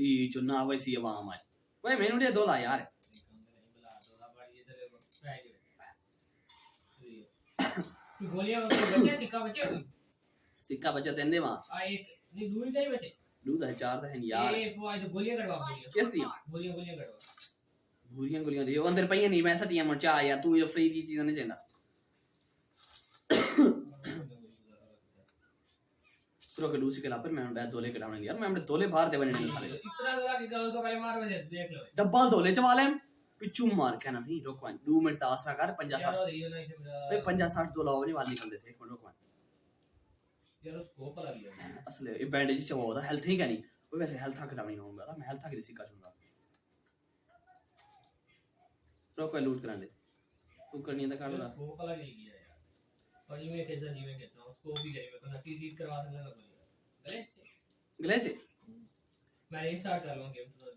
ये चुना वैसी आवाम है भाई मैंने दे दो ला यार गोलियां बचे सिक्का बचे तेने वहां एक नहीं दूर ही बचे दूध है चार है यार ये वो जो गोलियां कटवा किस दी गोलियां कटवा गोलियां दी अंदर पई नहीं मैं सटिया मन चाह यार तू ये फ्री दी चीज नहीं चेंदा प्रो के दूसरी के ला पर मैं दोले कटाने यार मैं हमने दोले बाहर दे बने सारे इतना लगा कि उसको पहले मार बजे देख लो डब्बल दोले चवा ले पिछू मार कहना सही रोक 2 मिनट का आसरा कर 50 60 पे 50 60 दो लाओ नहीं वाल निकल दे से 1 मिनट रोक यार स्कोप लग गया असले ये बैंडेज चवा होता हेल्थ ही क्या नहीं वो वैसे हेल्थ का कटानी होगा था मैं हेल्थ की सिक्का चुनगा रोक लूट करा दे तू करनी है तो कर ला स्कोप लग गया यार और ये मैं कैसा जीवन कहता हूं स्कोप भी करेगा तो नटी रीड करवा सकता है ग्लेच मैं स्टार्ट कर लूंगा गेम तो